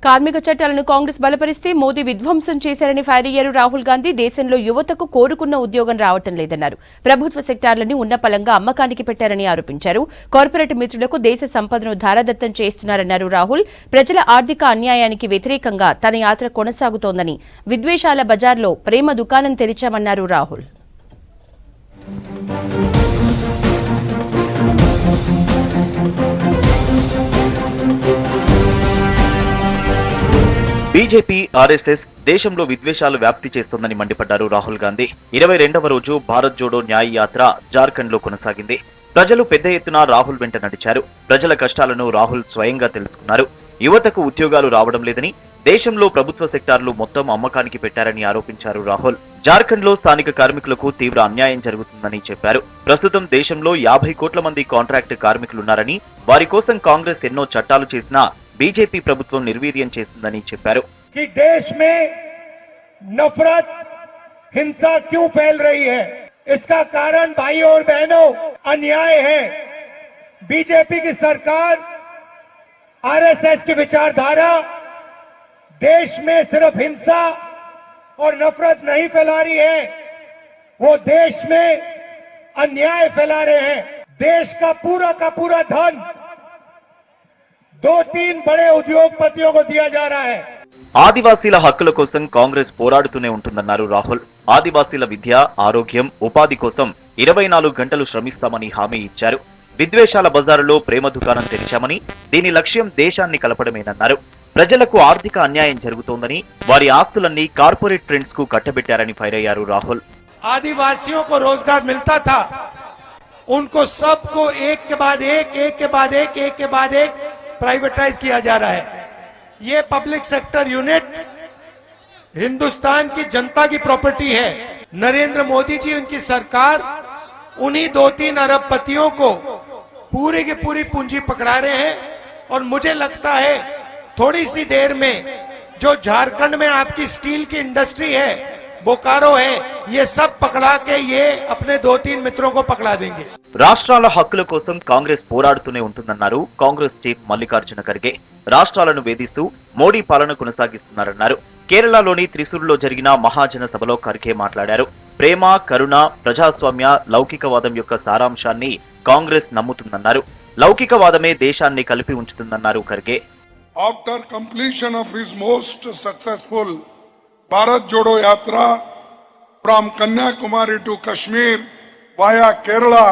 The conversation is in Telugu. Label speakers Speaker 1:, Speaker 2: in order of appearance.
Speaker 1: కార్మిక చట్టాలను కాంగ్రెస్ బలపరిస్తే మోదీ విధ్వంసం చేశారని ఫైర్ అయ్యారు రాహుల్ గాంధీ. దేశంలో యువతకు కోరుకున్న ఉద్యోగం రావటం లేదన్నారు. ప్రభుత్వ సెక్టార్లను ఉన్నపలంగా అమ్మకానికి పెట్టారని ఆరోపించారు. కార్పొరేట్ మిత్రులకు దేశ సంపదను ధారాదత్తం చేస్తున్నారన్నారు రాహుల్. ప్రజల ఆర్థిక అన్యాయానికి వ్యతిరేకంగా తన యాత్ర కొనసాగుతోందని, విద్వేషాల బజార్లో ప్రేమ దుకాణం తెరిచామన్నారు రాహుల్.
Speaker 2: బీజేపీ, ఆర్ఎస్ఎస్ దేశంలో విద్వేషాలు వ్యాప్తి చేస్తోందని మండిపడ్డారు రాహుల్ గాంధీ. 22వ రోజు భారత్ జోడో న్యాయ యాత్ర జార్ఖండ్ లో కొనసాగింది. ప్రజలు పెద్ద ఎత్తున రాహుల్ వెంట నడిచారు. ప్రజల కష్టాలను రాహుల్ స్వయంగా తెలుసుకున్నారు. యువతకు ఉద్యోగాలు రావడం లేదని, దేశంలో ప్రభుత్వ సెక్టార్లు మొత్తం అమ్మకానికి పెట్టారని ఆరోపించారు రాహుల్. జార్ఖండ్ లో స్థానిక కార్మికులకు తీవ్ర అన్యాయం జరుగుతుందని చెప్పారు. ప్రస్తుతం దేశంలో 50 కోట్ల మంది కాంట్రాక్ట్ కార్మికులున్నారని, వారి కోసం కాంగ్రెస్ ఎన్నో చట్టాలు చేసినా बीजेपी ప్రభుత్వం నిర్వీర్యం చేస్తుందని చెప్పారు.
Speaker 3: कि देश में नफरत, हिंसा क्यों फैल रही है? इसका कारण भाइयों और बहनों अन्याय है। बीजेपी की सरकार, आरएसएस की विचारधारा देश में सिर्फ हिंसा और नफरत नहीं फैला रही है, वो देश में अन्याय फैला रहे हैं। देश का पूरा धन 2-3 बड़े उद्योगपतियों को दिया जा रहा है.
Speaker 2: ఆదివాసీల హక్కుల కోసం కాంగ్రెస్ పోరాడుతూనే ఉంటుందన్నారు రాహుల్. ఆదివాసీల విద్య, ఆరోగ్యం, ఉపాధి కోసం 24 గంటలు శ్రమిస్తామని హామీ ఇచ్చారు. విద్వేషాల బజారులో ప్రేమ దుకాణం తెరిచామని, దీని లక్ష్యం దేశాన్ని కలపడమేనన్నారు. ప్రజలకు ఆర్థిక అన్యాయం జరుగుతోందని, వారి ఆస్తులన్నీ కార్పొరేట్ ట్రెండ్స్ కు కట్టబెట్టారని ఫైర్ అయ్యారు రాహుల్.
Speaker 3: आदिवासियों को रोजगार मिलता था, उनको सबको एक के बाद एक प्राइवेटाइज किया जा रहा है. ये पब्लिक सेक्टर यूनिट हिंदुस्तान की जनता की प्रॉपर्टी है. नरेंद्र मोदी जी, उनकी सरकार उन्हीं 2-3 अरबपतियों को पूरी की पूरी पूंजी पकड़ा रहे हैं. और मुझे लगता है थोड़ी सी देर में जो झारखंड में आपकी स्टील की इंडस्ट्री है, बोकारो है, ये सब पकड़ा के ये अपने 2-3 मित्रों को पकड़ा देंगे.
Speaker 2: రాష్ట్రాల హక్కుల కోసం కాంగ్రెస్ పోరాడుతూనే ఉంటుందన్నారు కాంగ్రెస్ చీఫ్ మల్లికార్జున ఖర్గే. రాష్ట్రాలను వేధిస్తూ మోడీ పాలన కొనసాగిస్తున్నారన్నారు. కేరళలోని త్రిశూర్లో జరిగిన మహాజన సభలో ఖర్గే మాట్లాడారు. ప్రేమ, కరుణ, ప్రజాస్వామ్య, లౌకికవాదం యొక్క సారాంశాన్ని కాంగ్రెస్ నమ్ముతుందన్నారు. లౌకికవాదమే దేశాన్ని కలిపి ఉంచుతుందన్నారు Kharge.
Speaker 4: After completion of his most successful Bharat Jodo Yatra from Kanyakumari to Kashmir via Kerala,